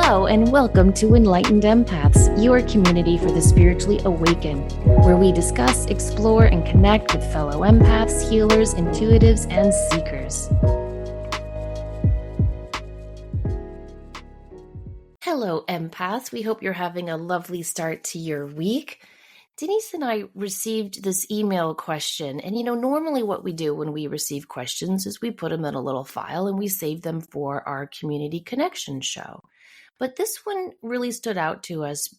Hello and welcome to Enlightened Empaths, your community for the spiritually awakened, where we discuss, explore, and connect with fellow empaths, healers, intuitives, and seekers. Hello, empaths. We hope you're having a lovely start to your week. Denise and I received this email question, and normally what we do when we receive questions is we put them in a little file and we save them for our community connection show. But this one really stood out to us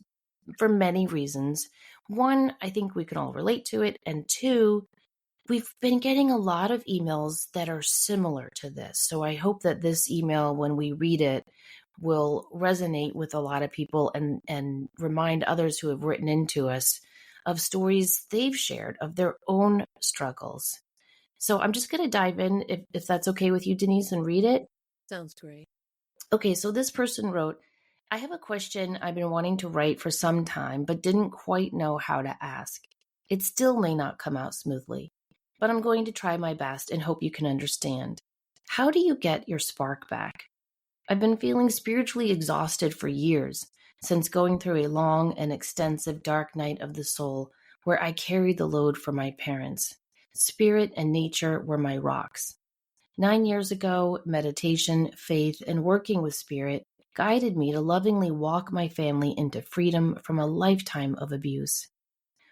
for many reasons. One, I think we can all relate to it. And two, we've been getting a lot of emails that are similar to this. So I hope that this email, when we read it, will resonate with a lot of people and remind others who have written into us of stories they've shared of their own struggles. So I'm just going to dive in, if that's okay with you, Denise, and read it. Sounds great. Okay, so this person wrote, I have a question I've been wanting to write for some time, but didn't quite know how to ask. It still may not come out smoothly, but I'm going to try my best and hope you can understand. How do you get your spark back? I've been feeling spiritually exhausted for years, since going through a long and extensive dark night of the soul where I carried the load for my parents. Spirit and nature were my rocks. 9 years ago, meditation, faith, and working with spirit guided me to lovingly walk my family into freedom from a lifetime of abuse.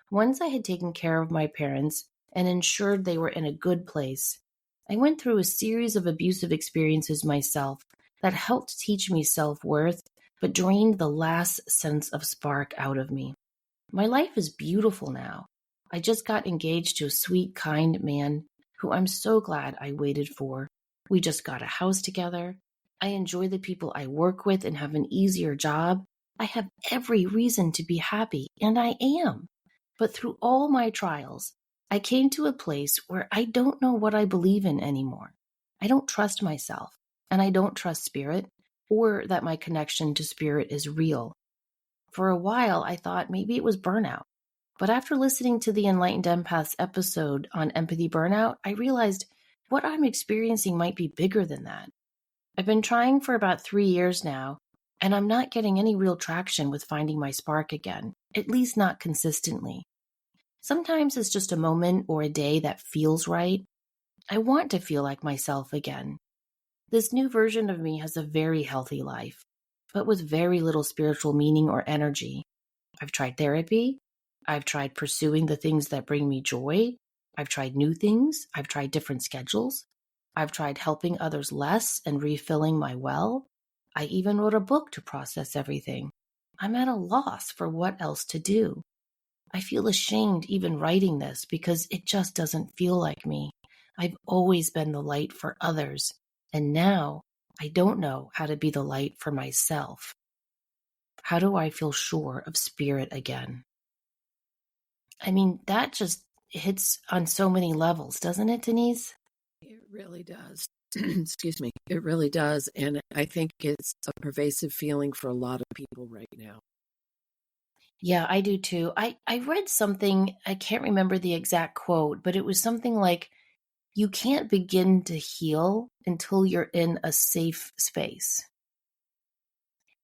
Once I had taken care of my parents and ensured they were in a good place, I went through a series of abusive experiences myself that helped teach me self-worth, but drained the last sense of spark out of me. My life is beautiful now. I just got engaged to a sweet, kind man who I'm so glad I waited for. We just got a house together. I enjoy the people I work with and have an easier job. I have every reason to be happy, and I am. But through all my trials, I came to a place where I don't know what I believe in anymore. I don't trust myself, and I don't trust spirit, or that my connection to spirit is real. For a while, I thought maybe it was burnout. But after listening to the Enlightened Empaths episode on empathy burnout, I realized what I'm experiencing might be bigger than that. I've been trying for about 3 years now, and I'm not getting any real traction with finding my spark again, at least not consistently. Sometimes it's just a moment or a day that feels right. I want to feel like myself again. This new version of me has a very healthy life, but with very little spiritual meaning or energy. I've tried therapy. I've tried pursuing the things that bring me joy. I've tried new things. I've tried different schedules. I've tried helping others less and refilling my well. I even wrote a book to process everything. I'm at a loss for what else to do. I feel ashamed even writing this because it just doesn't feel like me. I've always been the light for others, and now I don't know how to be the light for myself. How do I feel sure of spirit again? I mean, that just hits on so many levels, doesn't it, Denise? It really does. Excuse me. It really does. And I think it's a pervasive feeling for a lot of people right now. Yeah, I do too. I read something, I can't remember the exact quote, but it was something like, you can't begin to heal until you're in a safe space.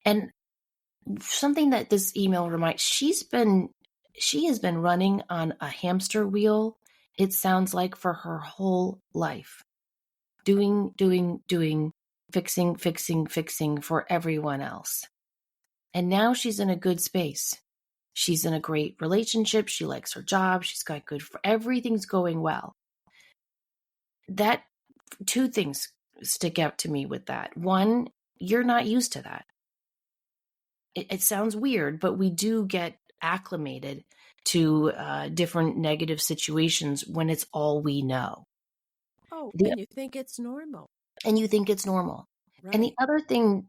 And something that this email reminds, she has been running on a hamster wheel, it sounds like, for her whole life. Doing, fixing for everyone else. And now she's in a good space. She's in a great relationship. She likes her job. She's got everything's going well. That, two things stick out to me with that. One, you're not used to that. It sounds weird, but we do get acclimated to different negative situations when it's all we know. Oh, and you think it's normal. And you think it's normal. Right. And the other thing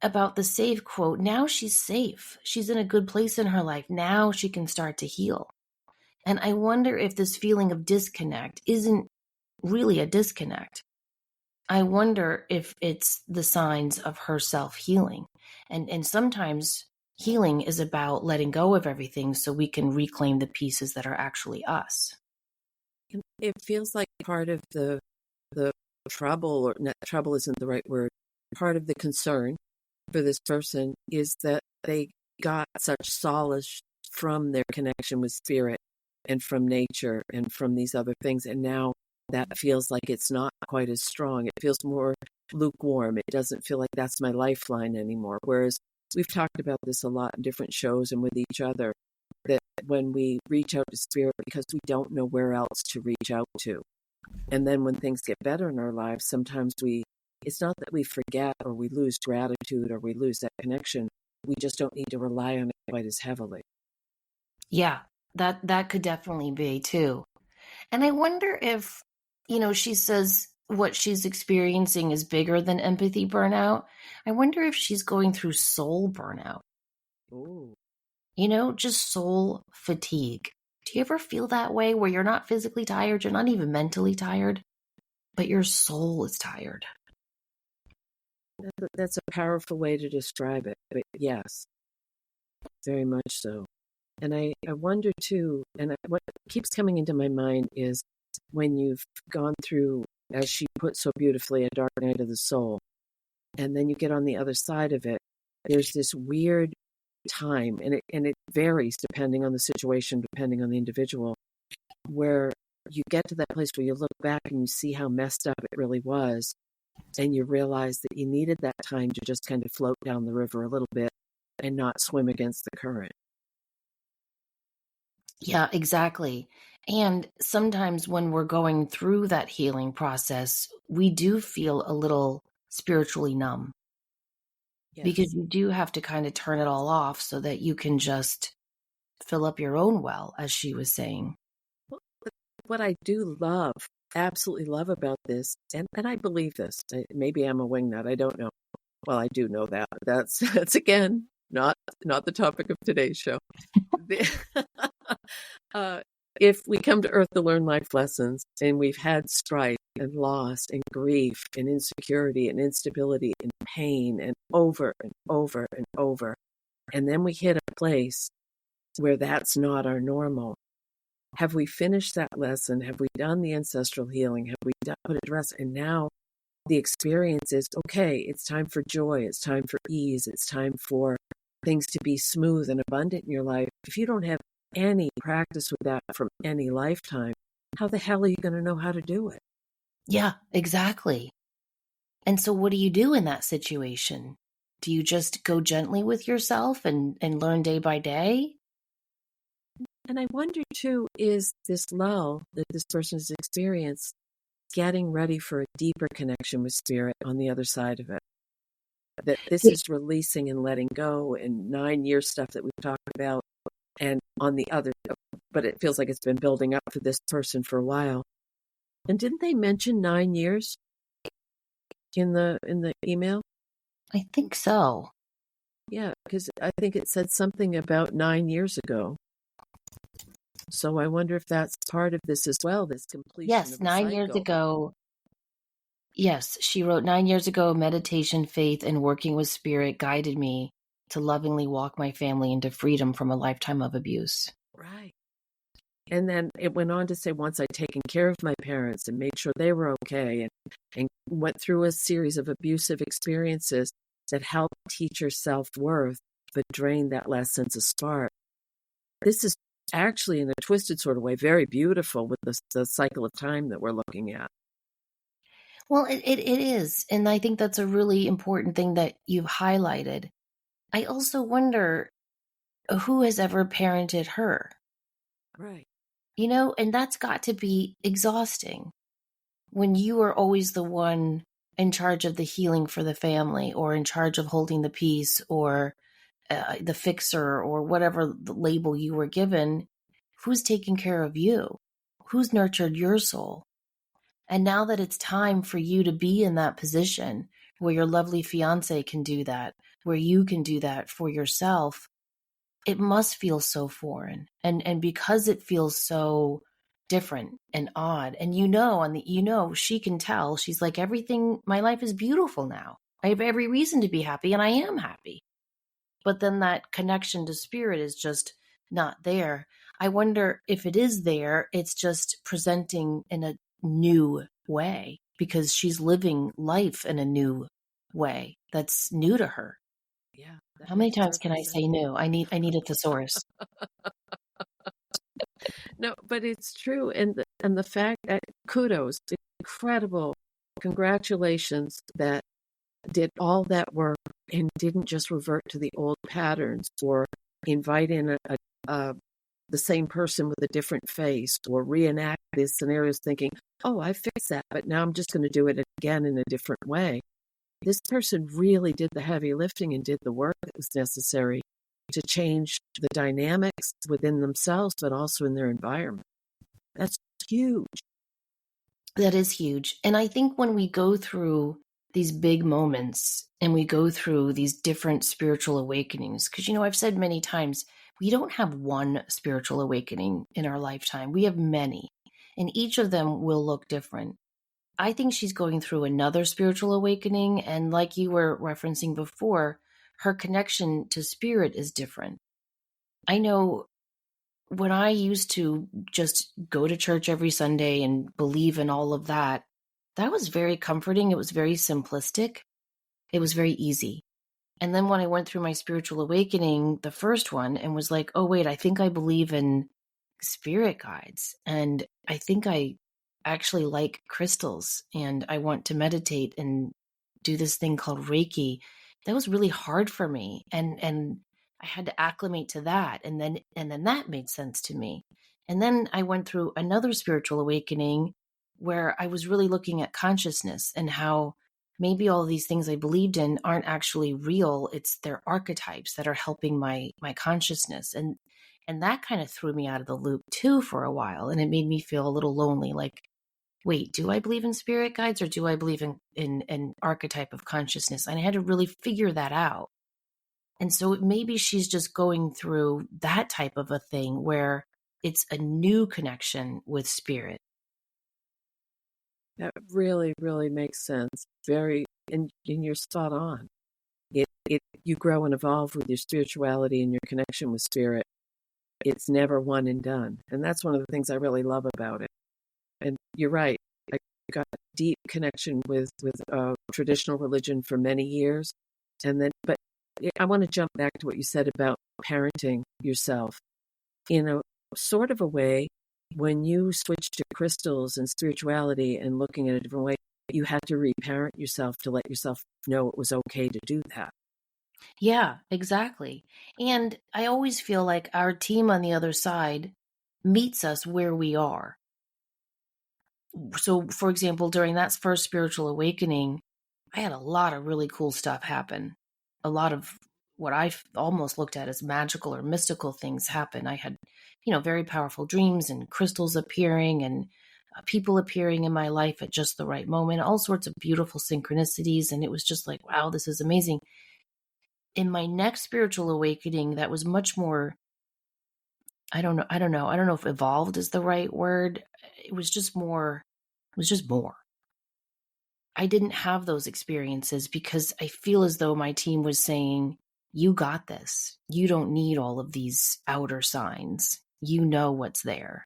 about the safe quote, now she's safe. She's in a good place in her life. Now she can start to heal. And I wonder if this feeling of disconnect isn't really a disconnect. I wonder if it's the signs of her self-healing. And sometimes healing is about letting go of everything so we can reclaim the pieces that are actually us. It feels like part of the trouble, or not, trouble isn't the right word, part of the concern for this person is that they got such solace from their connection with spirit and from nature and from these other things. And now that feels like it's not quite as strong. It feels more lukewarm. It doesn't feel like that's my lifeline anymore. Whereas we've talked about this a lot in different shows and with each other, that when we reach out to spirit because we don't know where else to reach out to. And then when things get better in our lives, sometimes it's not that we forget or we lose gratitude or we lose that connection. We just don't need to rely on it quite as heavily. Yeah, that could definitely be too. And I wonder if, she says what she's experiencing is bigger than empathy burnout. I wonder if she's going through soul burnout, Oh, just soul fatigue. Do you ever feel that way where you're not physically tired, you're not even mentally tired, but your soul is tired? that's a powerful way to describe it. But yes, very much so. And I wonder too, and what keeps coming into my mind is when you've gone through, as she put so beautifully, a dark night of the soul, and then you get on the other side of it, there's this weird time, and it varies depending on the situation, depending on the individual, where you get to that place where you look back and you see how messed up it really was, and you realize that you needed that time to just kind of float down the river a little bit and not swim against the current. Yeah, exactly. And sometimes when we're going through that healing process, we do feel a little spiritually numb because Yes. you do have to kind of turn it all off so that you can just fill up your own well, as she was saying. Well, what I do love, absolutely love about this, and I believe this, maybe I'm a wingnut, I don't know. Well, I do know that. That's again not the topic of today's show. uh, if we come to Earth to learn life lessons, and we've had strife and loss and grief and insecurity and instability and pain and over and over and over, and then we hit a place where that's not our normal. Have we finished that lesson? Have we done the ancestral healing? Have we put it to rest? And now the experience is, okay, it's time for joy. It's time for ease. It's time for things to be smooth and abundant in your life. If you don't have any practice with that from any lifetime, how the hell are you going to know how to do it? Yeah, exactly. And so what do you do in that situation? Do you just go gently with yourself and learn day by day? And I wonder too, is this lull that this person has experienced getting ready for a deeper connection with spirit on the other side of it? That this is releasing and letting go and 9-year stuff that we've talked about, and on the other, but it feels like it's been building up for this person for a while. And didn't they mention 9 years in the email? I think so. Yeah, because I think it said something about 9 years ago. So I wonder if that's part of this as well, this completion Yes, of a 9 years cycle. ago. Yes, she wrote 9 years ago, meditation, faith, and working with spirit guided me to lovingly walk my family into freedom from a lifetime of abuse. Right. And then it went on to say, once I'd taken care of my parents and made sure they were okay, and went through a series of abusive experiences that helped teach her self-worth, but drained that last sense of spark. This is actually, in a twisted sort of way, very beautiful with the cycle of time that we're looking at. Well, it is. And I think that's a really important thing that you've highlighted. I also wonder who has ever parented her, Right. and that's got to be exhausting when you are always the one in charge of the healing for the family or in charge of holding the peace or the fixer or whatever the label you were given. Who's taking care of you? Who's nurtured your soul? And now that it's time for you to be in that position where your lovely fiance can do that, where you can do that for yourself, it must feel so foreign. And because it feels so different and odd, and she can tell, she's like, everything, my life is beautiful now. I have every reason to be happy, and I am happy. But then that connection to spirit is just not there. I wonder if it is there, it's just presenting in a new way because she's living life in a new way that's new to her. How many makes times can perfect I sense. say no? I need a thesaurus. No, but it's true. And the fact that kudos, incredible, congratulations that did all that work and didn't just revert to the old patterns or invite in a the same person with a different face or reenact these scenarios thinking, oh, I fixed that, but now I'm just going to do it again in a different way. This person really did the heavy lifting and did the work that was necessary to change the dynamics within themselves, but also in their environment. That's huge. That is huge. And I think when we go through these big moments and we go through these different spiritual awakenings, because, I've said many times, we don't have one spiritual awakening in our lifetime. We have many, and each of them will look different. I think she's going through another spiritual awakening. And like you were referencing before, her connection to spirit is different. I know when I used to just go to church every Sunday and believe in all of that, that was very comforting. It was very simplistic. It was very easy. And then when I went through my spiritual awakening, the first one, and was like, oh, wait, I think I believe in spirit guides. And I think I actually like crystals and I want to meditate and do this thing called Reiki. That was really hard for me. And I had to acclimate to that. And then that made sense to me. And then I went through another spiritual awakening where I was really looking at consciousness and how maybe all of these things I believed in aren't actually real. It's their archetypes that are helping my consciousness. And that kind of threw me out of the loop too for a while. And it made me feel a little lonely. Like, wait, do I believe in spirit guides or do I believe in an archetype of consciousness? And I had to really figure that out. And so maybe she's just going through that type of a thing where it's a new connection with spirit. That really, really makes sense. And you're spot on. You grow and evolve with your spirituality and your connection with spirit. It's never one and done. And that's one of the things I really love about it. And you're right. I got a deep connection with traditional religion for many years. But I want to jump back to what you said about parenting yourself. In a sort of a way, when you switched to crystals and spirituality and looking at a different way, you had to reparent yourself to let yourself know it was okay to do that. Yeah, exactly. And I always feel like our team on the other side meets us where we are. So, for example, during that first spiritual awakening, I had a lot of really cool stuff happen. A lot of what I almost looked at as magical or mystical things happen. I had, very powerful dreams and crystals appearing and people appearing in my life at just the right moment, all sorts of beautiful synchronicities. And it was just like, wow, this is amazing. In my next spiritual awakening, that was much more, I don't know if evolved is the right word. It was just more. I didn't have those experiences because I feel as though my team was saying, you got this. You don't need all of these outer signs. You know what's there.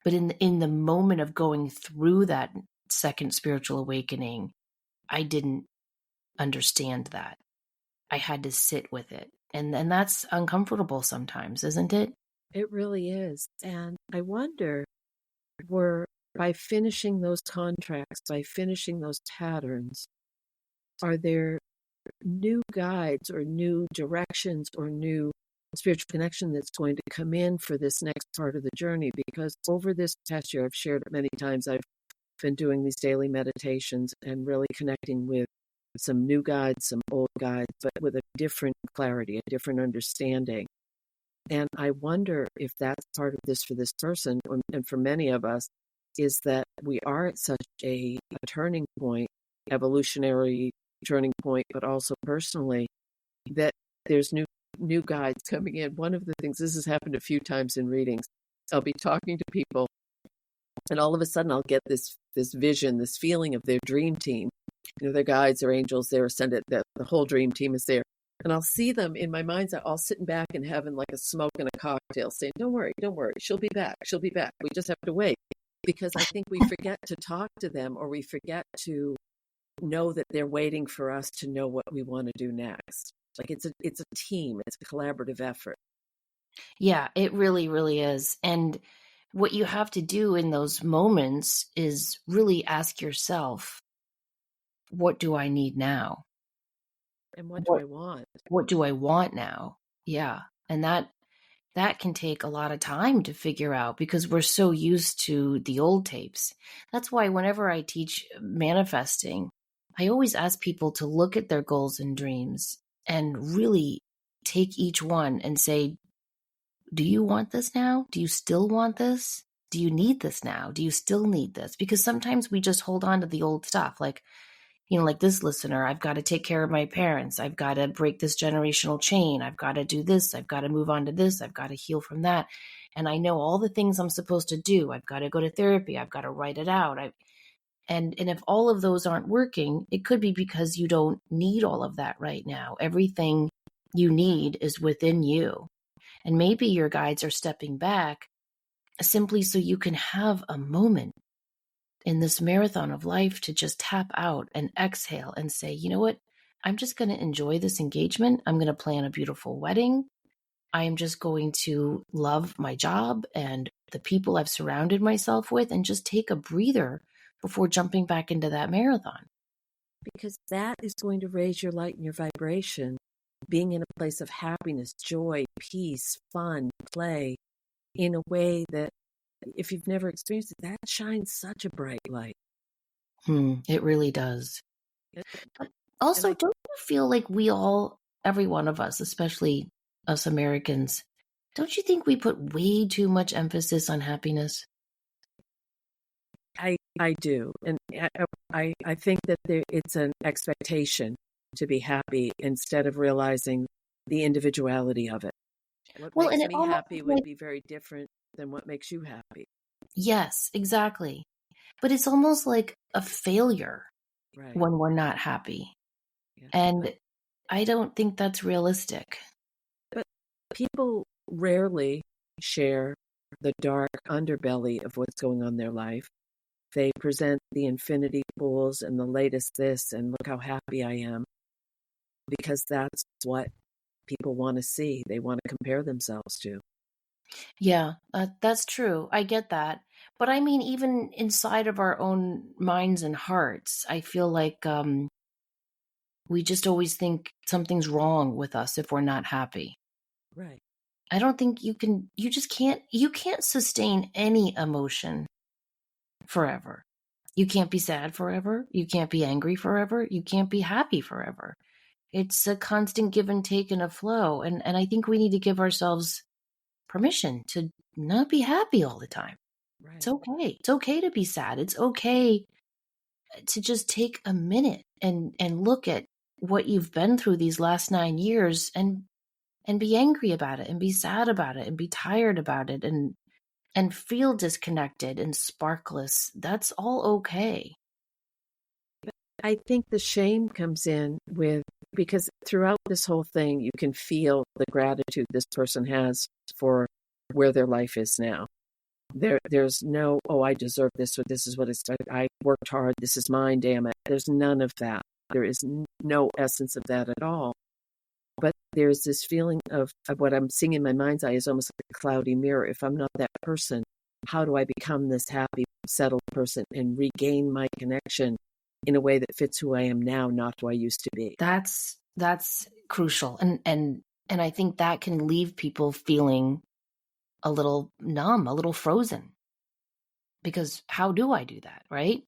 But in the moment of going through that second spiritual awakening, I didn't understand that. I had to sit with it. And that's uncomfortable sometimes, isn't it? It really is. And I wonder, were by finishing those contracts, by finishing those patterns, are there new guides or new directions or new spiritual connection that's going to come in for this next part of the journey? Because over this past year, I've shared it many times, I've been doing these daily meditations and really connecting with some new guides, some old guides, but with a different clarity, a different understanding. And I wonder if that's part of this for this person, and for many of us, is that we are at such a turning point, evolutionary turning point, but also personally, that there's new guides coming in. One of the things, this has happened a few times in readings, I'll be talking to people, and all of a sudden I'll get this vision, this feeling of their dream team, their guides, their angels, their ascendant, the whole dream team is there. And I'll see them in my mind's eye, all sitting back and having like a smoke and a cocktail, saying, don't worry, she'll be back. We just have to wait. Because I think we forget to talk to them, or we forget to know that they're waiting for us to know what we want to do next. Like it's a team, it's a collaborative effort. Yeah, it really, really is. And what you have to do in those moments is really ask yourself, what do I need now? And what do What I want? what do I want now? Yeah. And that can take a lot of time to figure out because we're so used to the old tapes. That's why whenever I teach manifesting, I always ask people to look at their goals and dreams and really take each one and say, do you want this now? Do you still want this? Do you need this now? Do you still need this? Because sometimes we just hold on to the old stuff. Like, like this listener, I've got to take care of my parents. I've got to break this generational chain. I've got to do this. I've got to move on to this. I've got to heal from that. And I know all the things I'm supposed to do. I've got to go to therapy. I've got to write it out. And if all of those aren't working, it could be because you don't need all of that right now. Everything you need is within you. And maybe your guides are stepping back simply so you can have a moment in this marathon of life to just tap out and exhale and say, you know what? I'm just going to enjoy this engagement. I'm going to plan a beautiful wedding. I am just going to love my job and the people I've surrounded myself with and just take a breather before jumping back into that marathon. Because that is going to raise your light and your vibration. Being in a place of happiness, joy, peace, fun, play, in a way that if you've never experienced it, that shines such a bright light. It really does. And But also, I, don't you feel like every one of us, especially us Americans, don't you think we put way too much emphasis on happiness? I do. And I think that it's an expectation to be happy instead of realizing the individuality of it. What Well, and makes it me almost happy would like, be very different than what makes you happy. yes, exactly. But it's almost like a failure Right. when we're not happy. Yeah. And I don't think that's realistic. But people rarely share the dark underbelly of what's going on in their life. They present the infinity pools and the latest this and look how happy I am because that's what people want to see. They want to compare themselves to. Yeah, that's true. I get that. But I mean, even inside of our own minds and hearts, I feel like we just always think something's wrong with us if we're not happy. Right. I don't think you can't sustain any emotion forever. You can't be sad forever. You can't be angry forever. You can't be happy forever. It's a constant give and take and a flow. And I think we need to give ourselves permission to not be happy all the time. It's Right. okay. It's okay to be sad. It's okay to just take a minute and look at what you've been through these last 9 years and be angry about it and be sad about it and be tired about it and feel disconnected and sparkless. That's all okay. I think the shame comes in with because throughout this whole thing, you can feel the gratitude this person has for where their life is now. There's no, oh, I deserve this, or this is what it's, I worked hard, this is mine, damn it. There's none of that. There is no essence of that at all. But there's this feeling of what I'm seeing in my mind's eye is almost like a cloudy mirror. If I'm not that person, how do I become this happy, settled person and regain my connection in a way that fits who I am now, not who I used to be? That's crucial. And I think that can leave people feeling a little numb, a little frozen. Because how do I do that, right?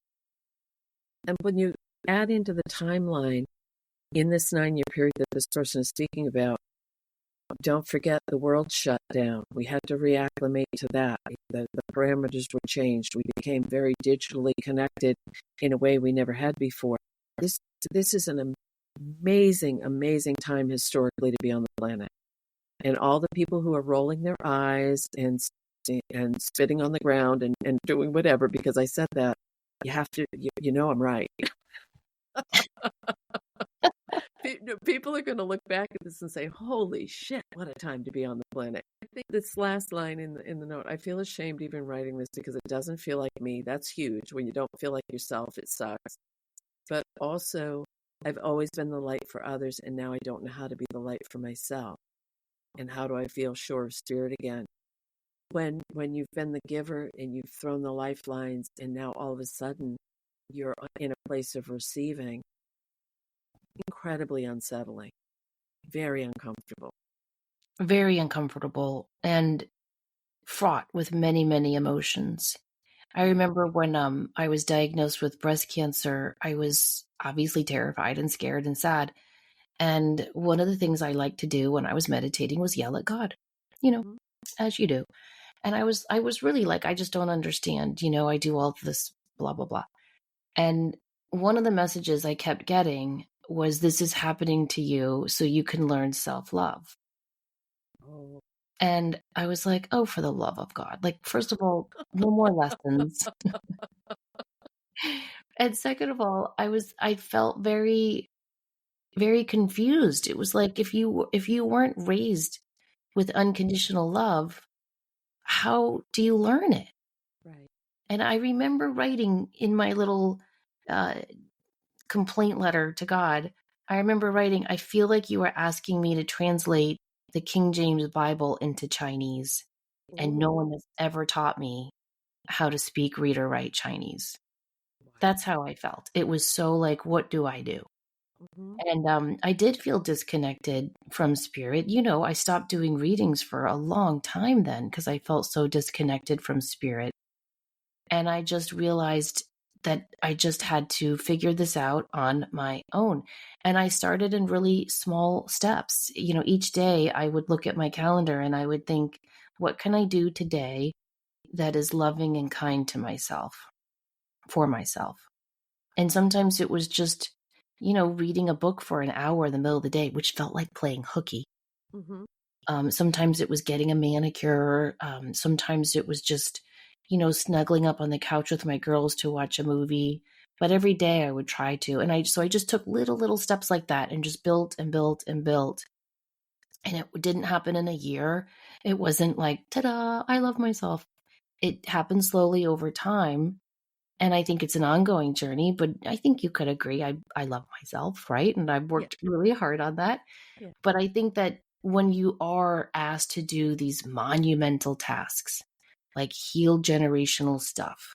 And when you add into the timeline in this 9-year period that this person is speaking about, don't forget the world shut down. We had to reacclimate to that. The parameters were changed. We became very digitally connected in a way we never had before. This is an amazing, amazing time historically to be on the planet. And all the people who are rolling their eyes and spitting on the ground and doing whatever because I said that, you have to, you know I'm right. People are going to look back at this and say, holy shit, what a time to be on the planet. I think this last line in the note, I feel ashamed even writing this because it doesn't feel like me. That's huge. When you don't feel like yourself, it sucks. But also, I've always been the light for others, and now I don't know how to be the light for myself. And how do I feel sure of spirit again? When you've been the giver and you've thrown the lifelines, and now all of a sudden you're in a place of receiving, incredibly unsettling, very uncomfortable. Very uncomfortable and fraught with many, many emotions. I remember when I was diagnosed with breast cancer, I was obviously terrified and scared and sad. And one of the things I liked to do when I was meditating was yell at God, you know, Mhm. as you do. And I was really like, I just don't understand, I do all this blah, blah, blah. And one of the messages I kept getting was, this is happening to you so you can learn self-love. Oh, And I was like, oh, for the love of God. Like, first of all, no more lessons. And second of all, I felt very, very confused. It was like, if you weren't raised with unconditional love, how do you learn it? right. And I remember writing in my little uh, complaint letter to God, I remember writing, I feel like you are asking me to translate the King James Bible into Chinese, and no Oh, one has ever taught me how to speak, read, or write Chinese. wow. That's how I felt. It was so like, what do I do? Hmm. And I did feel disconnected from spirit. I stopped doing readings for a long time then because I felt so disconnected from spirit. And I just realized that I just had to figure this out on my own. And I started in really small steps. Each day I would look at my calendar and I would think, what can I do today that is loving and kind to myself, for myself? And sometimes it was just, reading a book for an hour in the middle of the day, which felt like playing hooky. Hmm. Sometimes it was getting a manicure. Sometimes it was just, snuggling up on the couch with my girls to watch a movie. But every day I would try to. So I just took little steps like that and just built and built and built. And it didn't happen in a year. It wasn't like, ta-da, I love myself. It happened slowly over time. And I think it's an ongoing journey, but I think you could agree. I love myself, right? And I've Yeah, worked really hard on that. yeah, But I think that when you are asked to do these monumental tasks, like heal generational stuff,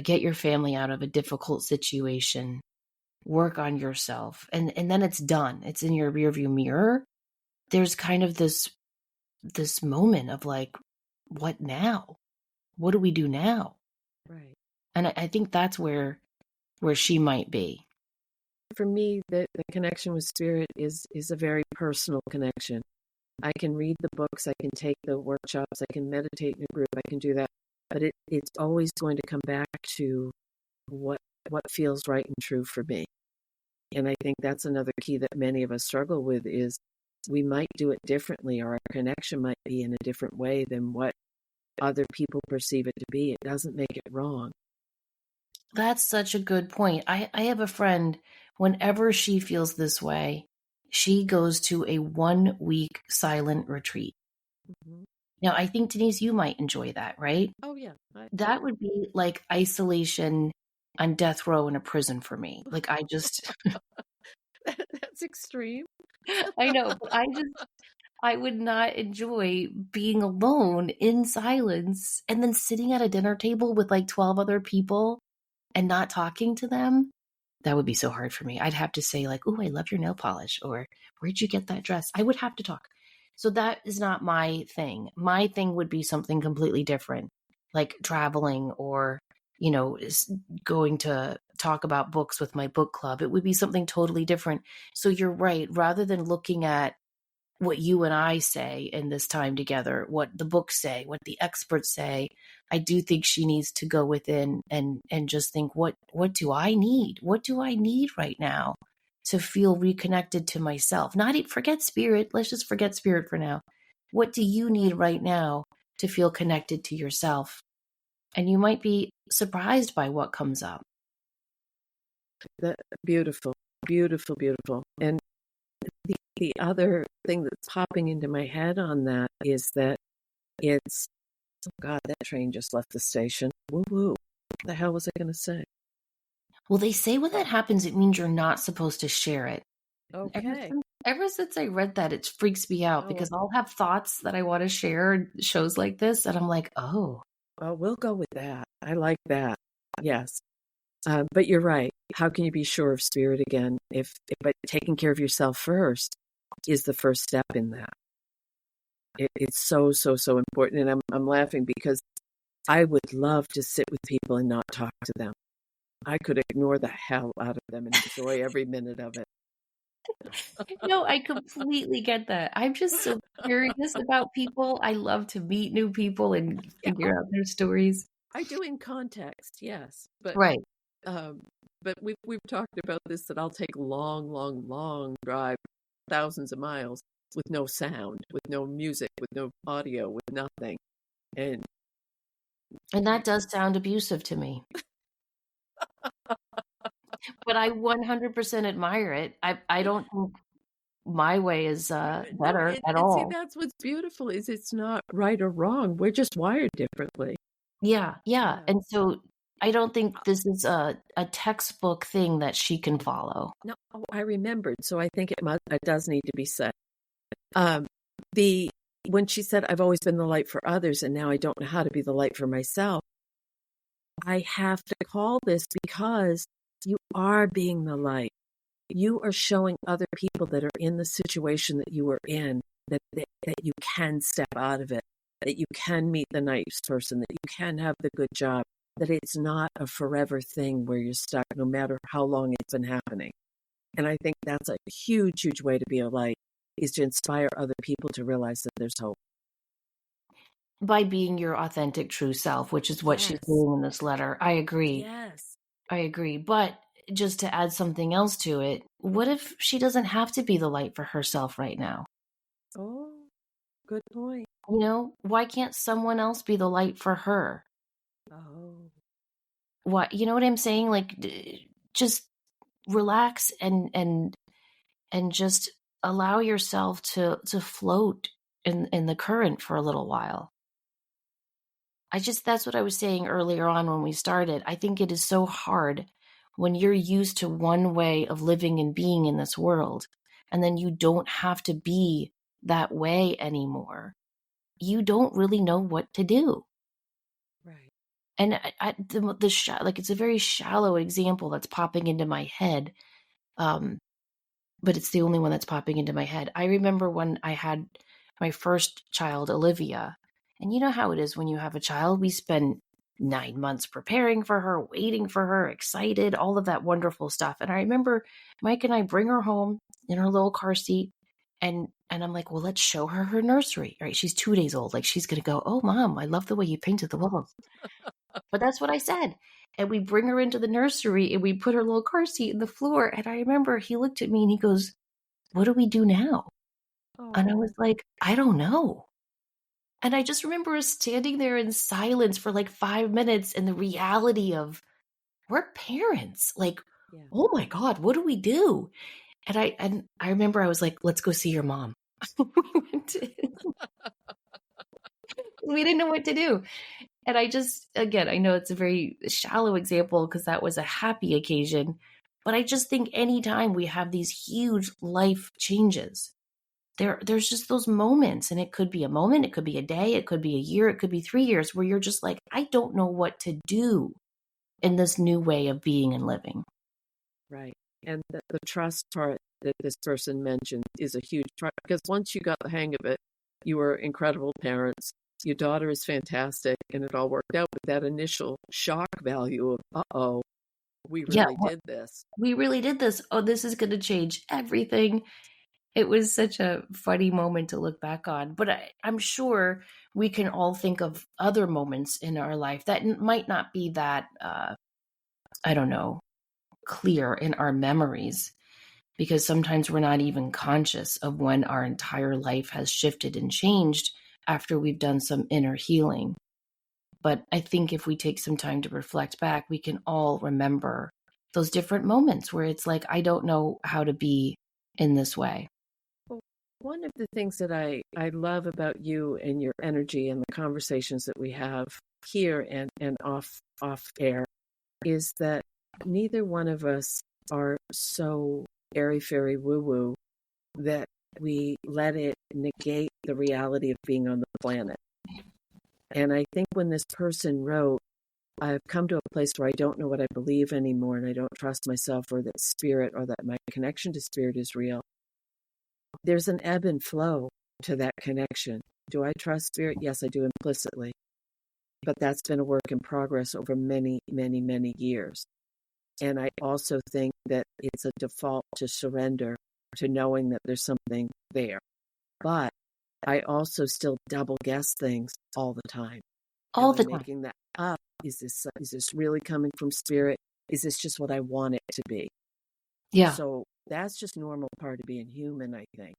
get your family out of a difficult situation, work on yourself, and then it's done. It's in your rearview mirror. There's kind of this moment of like, what now? What do we do now? right. And I think that's where she might be. For me, the connection with spirit is a very personal connection. I can read the books, I can take the workshops, I can meditate in a group, I can do that, but it's always going to come back to what what feels right and true for me. And I think that's another key that many of us struggle with is we might do it differently, or our connection might be in a different way than what other people perceive it to be. It doesn't make it wrong. That's such a good point. I have a friend, whenever she feels this way, she goes to a 1 week silent retreat. Hmm. Now, I think, Denise, you might enjoy that, right? Oh yeah, That would be like isolation on death row in a prison for me. Like, that's extreme. I know, but I would not enjoy being alone in silence and then sitting at a dinner table with like 12 other people and not talking to them. That would be so hard for me. I'd have to say like, "Oh, I love your nail polish," or "Where'd you get that dress?" I would have to talk. So that is not my thing. My thing would be something completely different, like traveling or, going to talk about books with my book club. It would be something totally different. So you're right. Rather than looking at what you and I say in this time together, what the books say, what the experts say, I do think she needs to go within and just think, what do I need? What do I need right now to feel reconnected to myself? Not forget spirit. Let's just forget spirit for now. What do you need right now to feel connected to yourself? And you might be surprised by what comes up. That beautiful, beautiful, beautiful. And the other thing that's popping into my head on that is that it's, oh God, that train just left the station. Woo woo. What the hell was I going to say? Well, they say when that happens, it means you're not supposed to share it. Ever Okay. since, ever since I read that, it freaks me out Oh, because I'll have thoughts that I want to share in shows like this, and I'm like, oh, well, we'll go with that. I like that. Yes. But you're right. How can you be sure of spirit again but taking care of yourself first is the first step in that. It's so, so, so important. And I'm laughing because I would love to sit with people and not talk to them. I could ignore the hell out of them and enjoy every minute of it. no, I completely get that. I'm just so curious about people. I love to meet new people and Yeah, figure out their stories. I do in context, yes. Right. Um, but we've talked about this that I'll take long, long, long drive, thousands of miles with no sound, with no music, with no audio, with nothing. And And that does sound abusive to me. But I 100% admire it. I don't think my way is no, better at and see, all. that's what's beautiful is it's not right or wrong. We're just wired differently. Yeah, yeah. Yeah. And so I don't think this is a textbook thing that she can follow. No, oh, I remembered. So I think it does need to be said. Um, the when she said, "I've always been the light for others, and now I don't know how to be the light for myself," I have to call this because you are being the light. You are showing other people that are in the situation that you are in that you can step out of it, that you can meet the nice person, that you can have the good job, that it's not a forever thing where you're stuck no matter how long it's been happening. And I think that's a huge, huge way to be a light is to inspire other people to realize that there's hope. By being your authentic true self, which is what she's Yes. doing in this letter. I agree. Yes. I agree. But just to add something else to it, what if she doesn't have to be the light for herself right now? Oh, good point. You know, why can't someone else be the light for her? Oh, Why, you know what I'm saying? Like, just relax and just allow yourself to float in the current for a little while. That's what I was saying earlier on when we started. I think it is so hard when you're used to one way of living and being in this world, and then you don't have to be that way anymore. You don't really know what to do. right. And like it's a very shallow example that's popping into my head. Um, but it's the only one that's popping into my head. I remember when I had my first child, Olivia, and you know how it is when you have a child, we spend 9 months preparing for her, waiting for her, excited, all of that wonderful stuff. And I remember Mike and I bring her home in her little car seat, and I'm like, well, let's show her her nursery. Right? She's 2 days old. Like she's gonna go, oh, mom, I love the way you painted the walls. But that's what I said. And we bring her into the nursery and we put her little car seat in the floor. And I remember he looked at me and he goes, what do we do now? And I was Oh, like, I don't know. And I just remember us standing there in silence for like 5 minutes and the reality of we're parents. Like, yeah. oh my God, what do we do? And I remember I was like, let's go see your mom. We didn't know what to do. And I just, again, I know it's a very shallow example because that was a happy occasion. But I just think anytime we have these huge life changes, there's just those moments, and it could be a moment, it could be a day, it could be a year, it could be 3 years where you're just like, I don't know what to do in this new way of being and living. Right. And the trust part that this person mentioned is a huge part because once you got the hang of it, you were incredible parents. Your daughter is fantastic and it all worked out. But that initial shock value of, uh-oh, we Yeah, really did this. we really did this. Oh, this is going to change everything. It was such a funny moment to look back on. But I'm sure we can all think of other moments in our life that might not be that, I don't know, clear in our memories, because sometimes we're not even conscious of when our entire life has shifted and changed after we've done some inner healing. But I think if we take some time to reflect back, we can all remember those different moments where it's like, I don't know how to be in this way. Well, one of the things that I love about you and your energy and the conversations that we have here and off air is that neither one of us are so airy-fairy woo-woo that we let it negate the reality of being on the planet. And I think when this person wrote, I've come to a place where I don't know what I believe anymore, and I don't trust myself or that spirit or that my connection to spirit is real. There's an ebb and flow to that connection. Do I trust spirit? Yes, I do implicitly. But that's been a work in progress over many, many, many years. And I also think that it's a default to surrender to knowing that there's something there. But I also still double guess things all the time. All Am I the time. making that up? Is this really coming from spirit? Is this just what I want it to be? Yeah. So that's just normal part of being human, I think.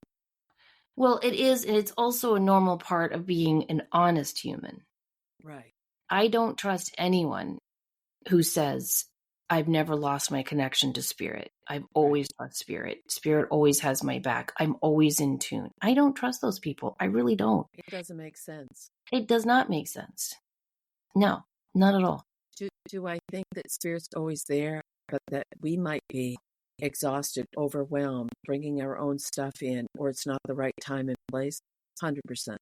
Well, it is, and it's also a normal part of being an honest human. Right. I don't trust anyone who says, I've never lost my connection to spirit. I've always trust spirit. Spirit always has my back. I'm always in tune. I don't trust those people. I really don't. It doesn't make sense. It does not make sense. No, not at all. Do I think that spirit's always there, but that we might be exhausted, overwhelmed, bringing our own stuff in, or it's not the right time and place? 100%.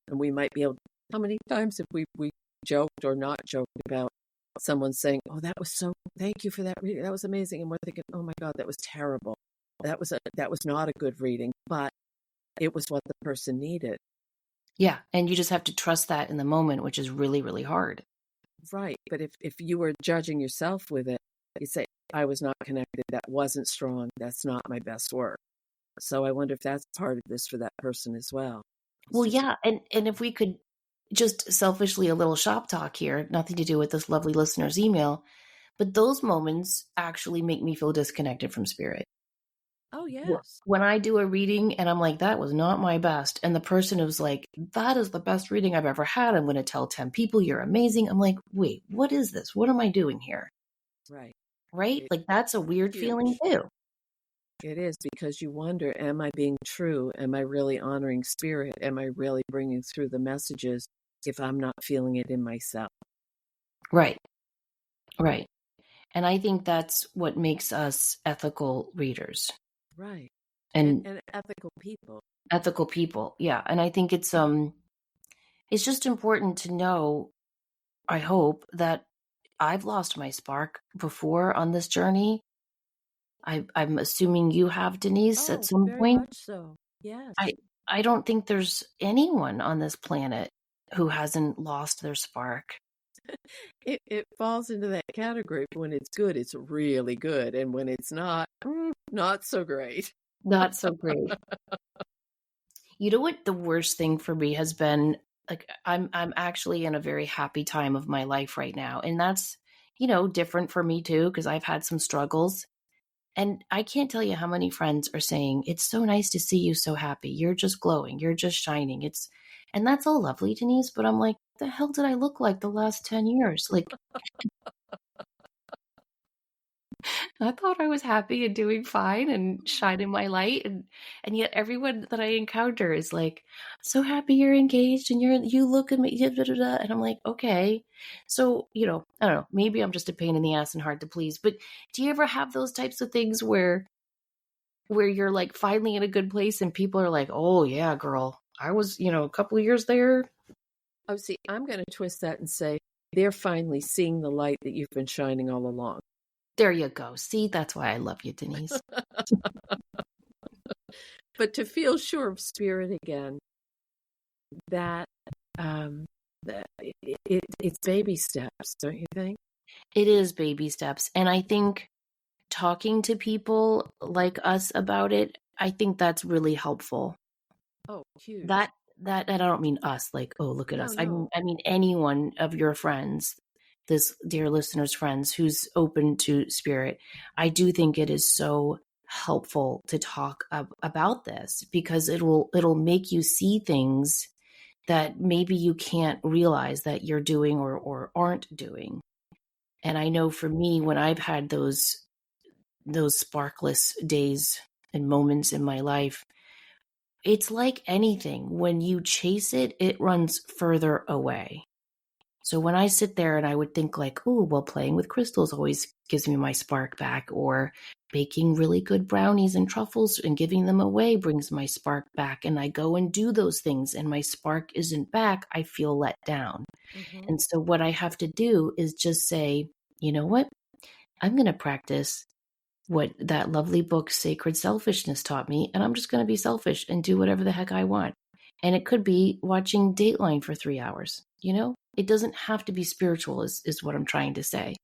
And we might be able, how many times have we joked or not joked about someone saying, oh, that was so, thank you for that reading. That was amazing. And we're thinking, oh my God, that was terrible. That was not a good reading, but it was what the person needed. Yeah. And you just have to trust that in the moment, which is really, really hard. Right. But if you were judging yourself with it, you say, I was not connected. That wasn't strong. That's not my best work. So I wonder if that's part of this for that person as well. Well, yeah. And if we could just selfishly a little shop talk here, nothing to do with this lovely listener's email, but those moments actually make me feel disconnected from spirit. Oh, yes. When I do a reading and I'm like, that was not my best, and the person who's like, that is the best reading I've ever had, I'm going to tell 10 people you're amazing. I'm like, wait, what is this? What am I doing here? Right. Right? Like, that's a weird feeling too. It is, because you wonder, am I being true? Am I really honoring spirit? Am I really bringing through the messages if I'm not feeling it in myself? Right. Right. And I think that's what makes us ethical readers. Right. And ethical people. ethical people. Yeah. And I think it's just important to know, I hope, that I've lost my spark before on this journey. I'm assuming you have, Denise, at some Very point. much so. Yes. I don't think there's anyone on this planet who hasn't lost their spark. It falls into that category. When it's good, it's really good. And when it's not, not so great. Not so great. You know what the worst thing for me has been? Like, I'm actually in a very happy time of my life right now. And that's, different for me too, because I've had some struggles. And I can't tell you how many friends are saying, it's so nice to see you so happy. You're just glowing. You're just shining. And that's all lovely, Denise. But I'm like, the hell did I look like the last 10 years? Like, I thought I was happy and doing fine and shining my light. And yet everyone that I encounter is like, so happy you're engaged and you look at me. Da, da, da. And I'm like, okay. So, I don't know, maybe I'm just a pain in the ass and hard to please, but do you ever have those types of things where you're like finally in a good place and people are like, oh yeah, girl, I was, a couple of years there. Oh, see, I'm going to twist that and say they're finally seeing the light that you've been shining all along. There you go. See, that's why I love you, Denise. But to feel sure of spirit again, it's baby steps, don't you think? It is baby steps. And I think talking to people like us about it, I think that's really helpful. Oh, huge. That and I don't mean us, like, oh, look at us. No. I mean anyone of your friends, this dear listener's friends who's open to spirit. I do think it is so helpful to talk about this, because it'll make you see things that maybe you can't realize that you're doing or aren't doing. And I know for me, when I've had those sparkless days and moments in my life, it's like anything. When you chase it, it runs further away. So when I sit there and I would think like, oh, well, playing with crystals always gives me my spark back, or baking really good brownies and truffles and giving them away brings my spark back. And I go and do those things and my spark isn't back, I feel let down. Mm-hmm. And so what I have to do is just say, you know what? I'm going to practice what that lovely book, Sacred Selfishness, taught me. And I'm just going to be selfish and do whatever the heck I want. And it could be watching Dateline for 3 hours. It doesn't have to be spiritual is what I'm trying to say.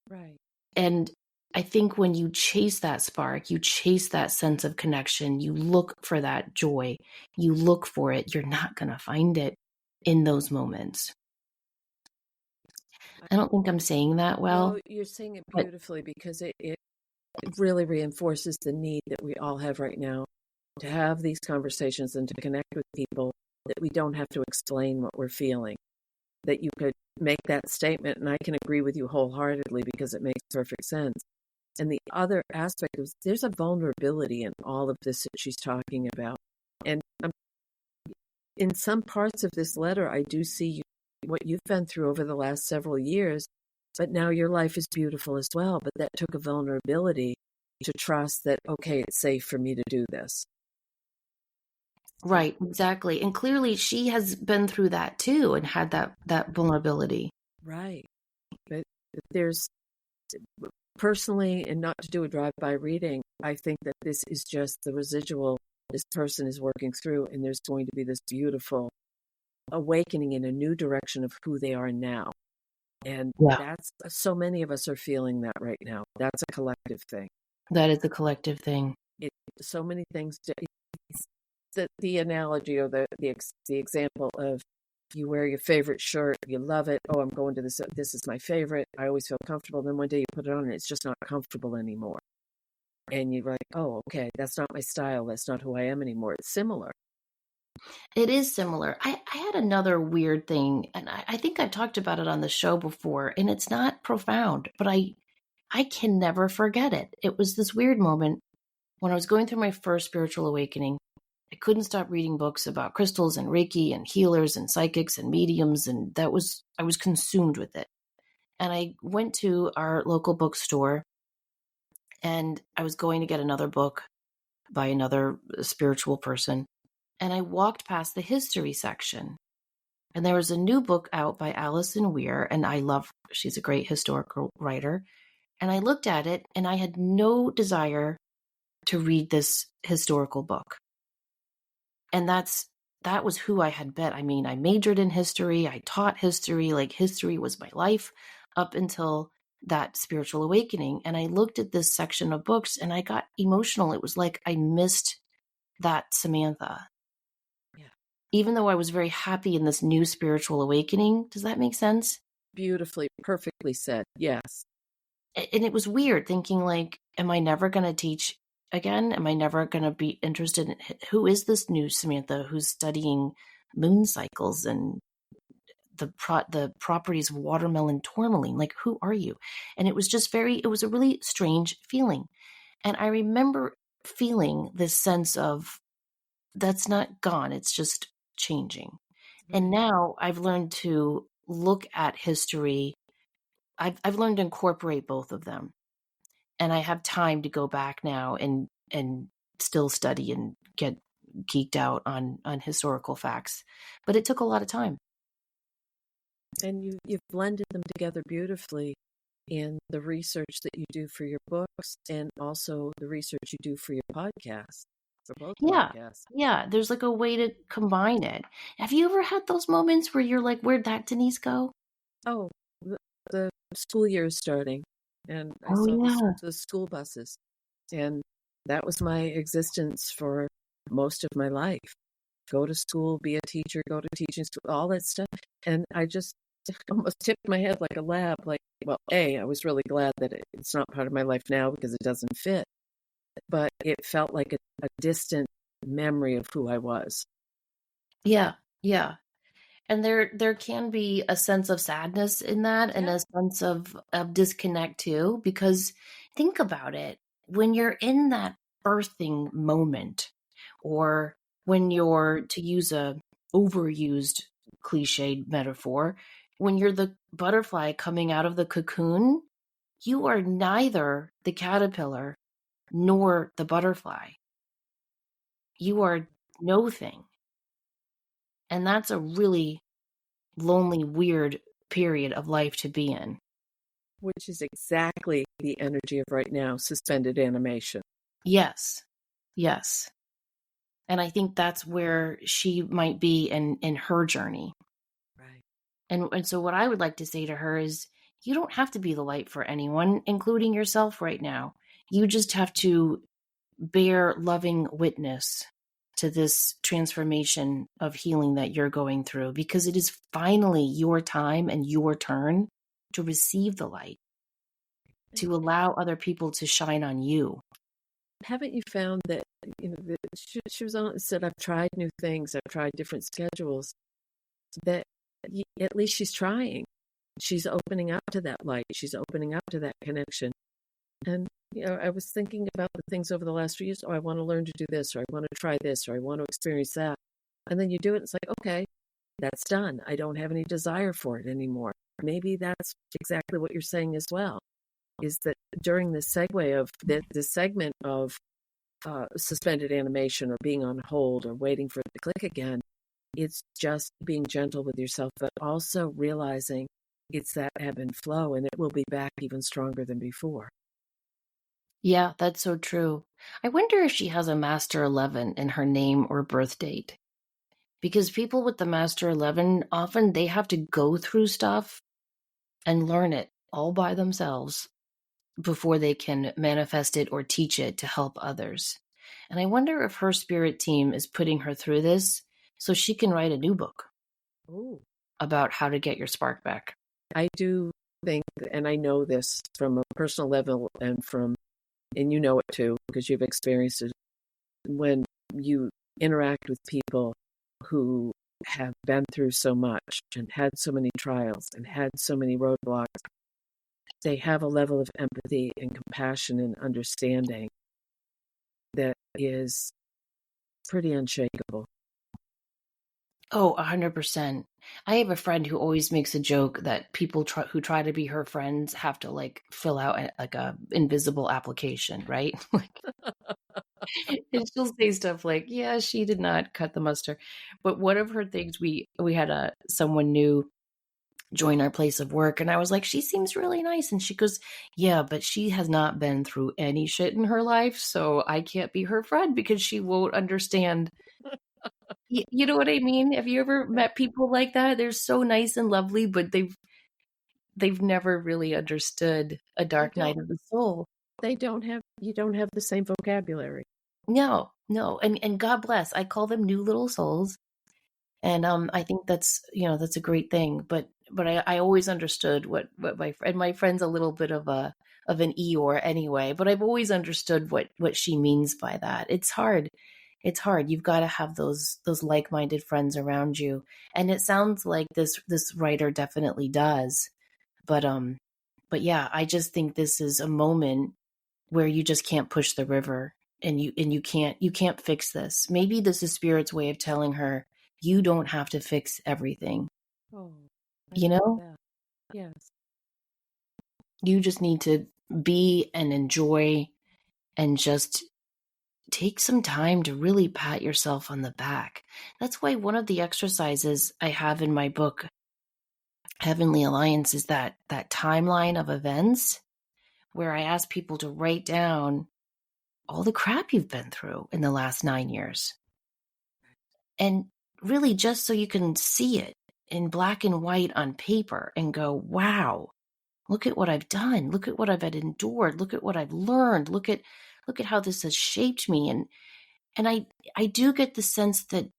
Right. And I think when you chase that spark, you chase that sense of connection, you look for that joy, you look for it, you're not going to find it in those moments. I don't think I'm saying that well. No, you're saying it But beautifully because it really reinforces the need that we all have right now to have these conversations and to connect with people, that we don't have to explain what we're feeling, that you could make that statement, and I can agree with you wholeheartedly because it makes perfect sense. And the other aspect is there's a vulnerability in all of this that she's talking about. And in some parts of this letter, I do see what you've been through over the last several years, but now your life is beautiful as well. But that took a vulnerability to trust that, okay, it's safe for me to do this. right, exactly. And clearly she has been through that too and had that vulnerability. Right. But there's personally, and not to do a drive-by reading, I think that this is just the residual this person is working through, and there's going to be this beautiful awakening in a new direction of who they are now. And Yeah. that's so many of us are feeling that right now. That's a collective thing. That is a collective thing. So many things. The analogy or the example of you wear your favorite shirt, you love it. Oh, I'm going to this. This is my favorite. I always feel comfortable. Then one day you put it on and it's just not comfortable anymore. And you're like, oh, okay, that's not my style. That's not who I am anymore. It's similar. It is similar. I had another weird thing, and I think I've talked about it on the show before, and it's not profound, but I can never forget it. It was this weird moment when I was going through my first spiritual awakening. I couldn't stop reading books about crystals and Reiki and healers and psychics and mediums, and I was consumed with it. And I went to our local bookstore, and I was going to get another book by another spiritual person. And I walked past the history section, and there was a new book out by Alison Weir, and she's a great historical writer. And I looked at it, and I had no desire to read this historical book. And that was who I had been. I mean, I majored in history, I taught history, like history was my life up until that spiritual awakening. And I looked at this section of books and I got emotional. It was like I missed that Samantha. Yeah. Even though I was very happy in this new spiritual awakening. Does that make sense? Beautifully, perfectly said. Yes. And it was weird thinking like, am I never going to teach again? Am I never going to be interested in who is this new Samantha who's studying moon cycles and the properties of watermelon tourmaline? Like, who are you? And it was just it was a really strange feeling. And I remember feeling this sense of that's not gone. It's just changing. Right. And now I've learned to look at history. I've learned to incorporate both of them. And I have time to go back now and still study and get geeked out on historical facts. But it took a lot of time. And you've blended them together beautifully in the research that you do for your books and also the research you do for your podcast, for both Yeah. podcasts. Yeah. There's like a way to combine it. Have you ever had those moments where you're like, where'd that Denise go? Oh, the school year is starting, and I Oh, saw yeah. the school buses, and that was my existence for most of my life. Go to school, be a teacher, go to teaching school, all that stuff. And I just almost tipped my head like a lab. Like, well, I was really glad that it's not part of my life now because it doesn't fit. But it felt like a distant memory of who I was. Yeah. Yeah. And there can be a sense of sadness in that and Yeah. a sense of disconnect too, because think about it. When you're in that birthing moment, or when you're, to use a overused cliched metaphor, when you're the butterfly coming out of the cocoon, you are neither the caterpillar nor the butterfly. You are no thing. And that's a really lonely, weird period of life to be in. Which is exactly the energy of right now, suspended animation. Yes. Yes. And I think that's where she might be in her journey. Right. And so what I would like to say to her is, you don't have to be the light for anyone, including yourself right now. You just have to bear loving witness to this transformation of healing that you're going through, because it is finally your time and your turn to receive the light, to allow other people to shine on you. Haven't you found that, she was on, said, I've tried new things, I've tried different schedules, that at least she's trying. She's opening up to that light. She's opening up to that connection. And, I was thinking about the things over the last few years. Oh, I want to learn to do this, or I want to try this, or I want to experience that. And then you do it. It's like, okay, that's done. I don't have any desire for it anymore. Maybe that's exactly what you're saying as well, is that during this segue of the segment of suspended animation or being on hold or waiting for it to click again, it's just being gentle with yourself, but also realizing it's that ebb and flow, and it will be back even stronger than before. Yeah, that's so true. I wonder if she has a Master 11 in her name or birth date. Because people with the Master 11, often they have to go through stuff and learn it all by themselves before they can manifest it or teach it to help others. And I wonder if her spirit team is putting her through this so she can write a new book Ooh. about how to get your spark back. I do think, and I know this from a personal level and you know it too, because you've experienced it, when you interact with people who have been through so much and had so many trials and had so many roadblocks, they have a level of empathy and compassion and understanding that is pretty unshakable. Oh, 100%. I have a friend who always makes a joke that people who try to be her friends have to like fill out like a invisible application, right? And she'll say stuff like, "Yeah, she did not cut the mustard." But one of her things, we had someone new join our place of work, and I was like, "She seems really nice," and she goes, "Yeah, but she has not been through any shit in her life, so I can't be her friend because she won't understand." You know what I mean? Have you ever met people like that? They're so nice and lovely, but they've never really understood a They dark night don't. of the soul. You don't have the same vocabulary. No, no, and God bless. I call them new little souls. And I think that's a great thing. But I always understood what my friend's a little bit of an Eeyore anyway. But I've always understood what she means by that. It's hard. It's hard. You've got to have those like-minded friends around you. And it sounds like this writer definitely does. But yeah, I just think this is a moment where you just can't push the river, and you can't fix this. Maybe this is spirit's way of telling her you don't have to fix everything. Oh, I You love know, that. Yes. you just need to be and enjoy and just take some time to really pat yourself on the back. That's why one of the exercises I have in my book, Heavenly Alliance, is that timeline of events where I ask people to write down all the crap you've been through in the last 9 years. And really just so you can see it in black and white on paper and go, wow, look at what I've done. Look at what I've had endured. Look at what I've learned. Look at how this has shaped me. And I do get the sense that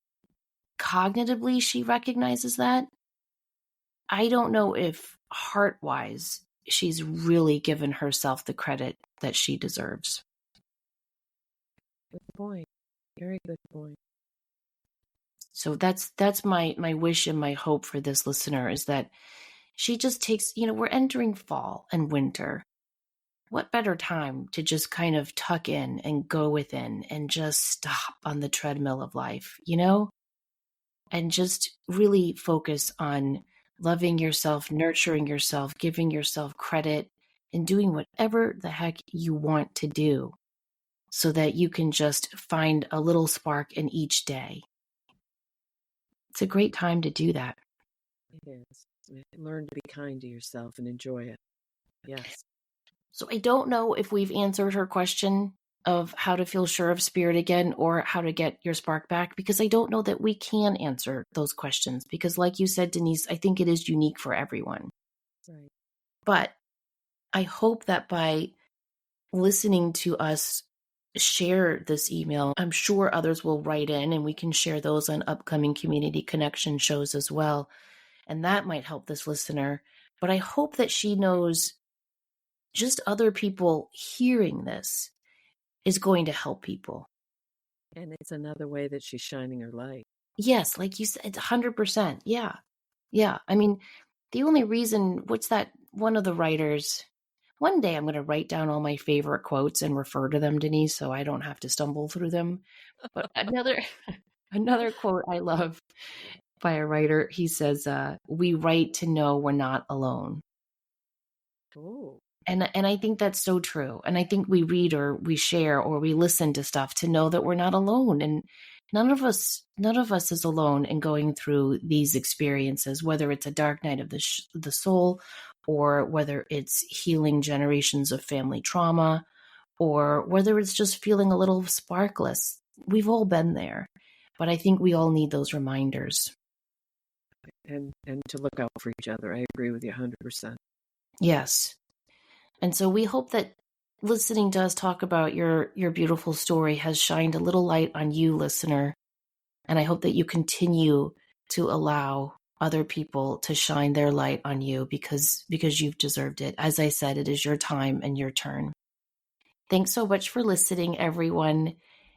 cognitively she recognizes that. I don't know if heart-wise she's really given herself the credit that she deserves. Good point. Very good point. So that's my wish and my hope for this listener, is that she just takes, we're entering fall and winter. What better time to just kind of tuck in and go within and just stop on the treadmill of life, and just really focus on loving yourself, nurturing yourself, giving yourself credit, and doing whatever the heck you want to do so that you can just find a little spark in each day. It's a great time to do that. It is. Learn to be kind to yourself and enjoy it. Yes. So I don't know if we've answered her question of how to feel sure of spirit again or how to get your spark back, because I don't know that we can answer those questions because, like you said, Denise, I think it is unique for everyone. Right. But I hope that by listening to us share this email, I'm sure others will write in and we can share those on upcoming community connection shows as well. And that might help this listener. But I hope that she knows just other people hearing this is going to help people. And it's another way that she's shining her light. Yes, like you said, 100%. Yeah. Yeah. I mean, the only reason, what's that? One of the writers, one day I'm going to write down all my favorite quotes and refer to them, Denise, so I don't have to stumble through them. But another quote I love by a writer, he says, we write to know we're not alone. Oh. And I think that's so true. And I think we read or we share or we listen to stuff to know that we're not alone. And none of us is alone in going through these experiences, whether it's a dark night of the soul, or whether it's healing generations of family trauma, or whether it's just feeling a little sparkless. We've all been there. But I think we all need those reminders. And to look out for each other. I agree with you 100%. Yes. And so we hope that listening to us talk about your beautiful story has shined a little light on you, listener. And I hope that you continue to allow other people to shine their light on you because you've deserved it. As I said, it is your time and your turn. Thanks so much for listening, everyone.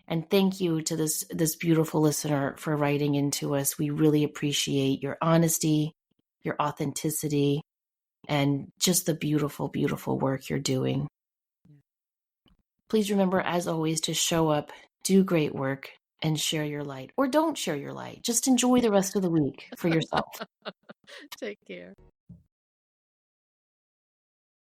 And thank you to this beautiful listener for writing into us. We really appreciate your honesty, your authenticity, and just the beautiful, beautiful work you're doing. Please remember, as always, to show up, do great work, and share your light. Or don't share your light. Just enjoy the rest of the week for yourself. Take care.